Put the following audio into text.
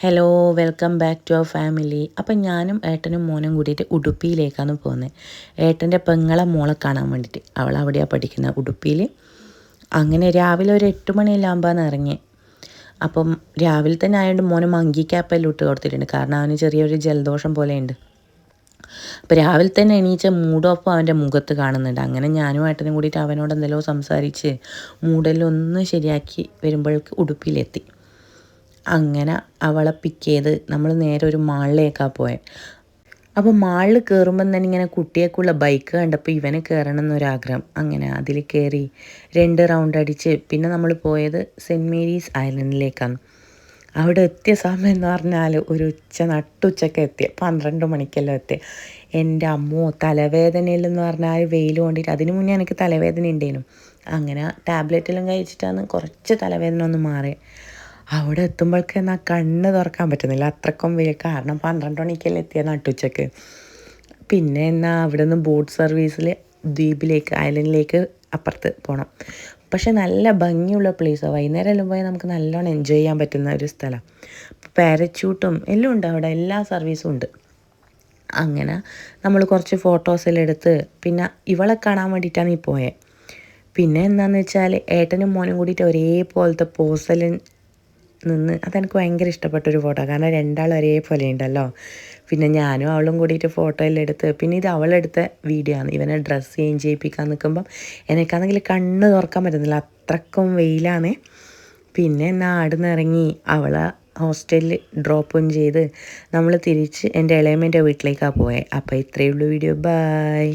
Hello welcome back to our family. അപ്പം ഞാനും ഏട്ടനും മോനും കൂടിയിട്ട് ഉടുപ്പിയിലേക്കാണ് പോകുന്നത്. ഏട്ടൻ്റെ പെങ്ങളെ മോളെ കാണാൻ വേണ്ടിയിട്ട്. അവൾ അവിടെയാണ് പഠിക്കുന്നത്, ഉടുപ്പിയിൽ. അങ്ങനെ രാവിലെ ഒരു 8 മണിയെല്ലാം ആകുമ്പോഴാണ് ഇറങ്ങി. അപ്പം രാവിലെ തന്നെ ആയതുകൊണ്ട് മോന് മങ്കി ക്യാപ്പെല്ലാം ഇട്ട് കൊടുത്തിട്ടുണ്ട്, കാരണം അവന് ചെറിയൊരു ജലദോഷം പോലെയുണ്ട്. അപ്പോൾ രാവിലെ തന്നെ എണീച്ച മൂഡ് ഓഫ് അവൻ്റെ മുഖത്ത് കാണുന്നുണ്ട്. അങ്ങനെ ഞാനും ഏട്ടനും കൂടിയിട്ട് അവനോട് എന്തെല്ലോ സംസാരിച്ച് മൂടെല്ലാം ഒന്ന് ശരിയാക്കി വരുമ്പോഴേക്ക് ഉടുപ്പിയിലെത്തി. അങ്ങനെ അവളെ പിക്ക് ചെയ്ത് നമ്മൾ നേരെ ഒരു മാളിലേക്കാണ് പോയത്. അപ്പോൾ മാളിൽ കയറുമ്പം തന്നെ ഇങ്ങനെ കുട്ടിയേക്കുള്ള ബൈക്ക് കണ്ടപ്പോൾ ഇവന് കയറണം എന്നൊരാഗ്രഹം. അങ്ങനെ അതിൽ കയറി 2 റൗണ്ട് അടിച്ച് പിന്നെ നമ്മൾ പോയത് സെൻറ്റ് മേരീസ് ഐലൻഡിലേക്കാണ്. അവിടെ എത്തിയ സമയം എന്ന് പറഞ്ഞാൽ ഒരു നട്ടുച്ചയ്ക്ക് എത്തിയ 12 മണിക്കെല്ലാം എത്തിയ. എൻ്റെ അമ്മോ, തലവേദനയിലെന്ന് പറഞ്ഞാൽ വെയിൽ കൊണ്ടിട്ട്. അതിന് മുന്നേ എനിക്ക് തലവേദന ഉണ്ടേനു. അങ്ങനെ ടാബ്ലറ്റെല്ലാം കഴിച്ചിട്ടാണ് കുറച്ച് തലവേദന ഒന്ന് മാറിയത്. അവിടെ എത്തുമ്പോഴേക്കെന്നാ കണ്ണ് തുറക്കാൻ പറ്റുന്നില്ല, അത്രക്കും വെയിൽ. കാരണം 12 മണിക്കെല്ലാം എത്തിയ നട്ടുച്ചയ്ക്ക്. പിന്നെ എന്നാൽ അവിടെ നിന്ന് ബോട്ട് സർവീസിൽ ദ്വീപിലേക്ക്, ഐലൻഡിലേക്ക് അപ്പുറത്ത് പോകണം. പക്ഷെ നല്ല ഭംഗിയുള്ള പ്ലേസാണ്. വൈകുന്നേരം എല്ലാം പോയാൽ നമുക്ക് നല്ലോണം എൻജോയ് ചെയ്യാൻ പറ്റുന്ന ഒരു സ്ഥലം. പാരച്യൂട്ടും എല്ലാം ഉണ്ട് അവിടെ, എല്ലാ സർവീസും ഉണ്ട്. അങ്ങനെ നമ്മൾ കുറച്ച് ഫോട്ടോസെല്ലാം എടുത്ത് പിന്നെ ഇവളെ കാണാൻ വേണ്ടിയിട്ടാണ് ഈ പോയത്. പിന്നെ എന്താണെന്ന് വെച്ചാൽ ഏട്ടനും മോനും കൂടിയിട്ട് ഒരേപോലത്തെ പോസെല്ലാം നിന്ന്, അതെനിക്ക് ഭയങ്കര ഇഷ്ടപ്പെട്ടൊരു ഫോട്ടോ. കാരണം രണ്ടാളും ഒരേപോലെ ഉണ്ടല്ലോ. പിന്നെ ഞാനും അവളും കൂടിയിട്ട് ഫോട്ടോ എല്ലാം എടുത്ത്, പിന്നെ ഇത് അവളെടുത്ത വീഡിയോ ആണ്. ഇവനെ ഡ്രസ്സ് ചേഞ്ച് ചെയ്യിപ്പിക്കാൻ നിൽക്കുമ്പം എനിക്കാണെങ്കിൽ കണ്ണ് തുറക്കാൻ പറ്റുന്നില്ല, അത്രക്കും വെയിലാണ്. പിന്നെ നാടിന്ന് ഇറങ്ങി അവളെ ഹോസ്റ്റലിൽ ഡ്രോപ്പും ചെയ്ത് നമ്മൾ തിരിച്ച് എൻ്റെ ഇളയമ്മേൻ്റെ വീട്ടിലേക്കാണ് പോയത്. അപ്പോൾ ഇത്രയേ ഉള്ളൂ വീഡിയോ. ബൈ.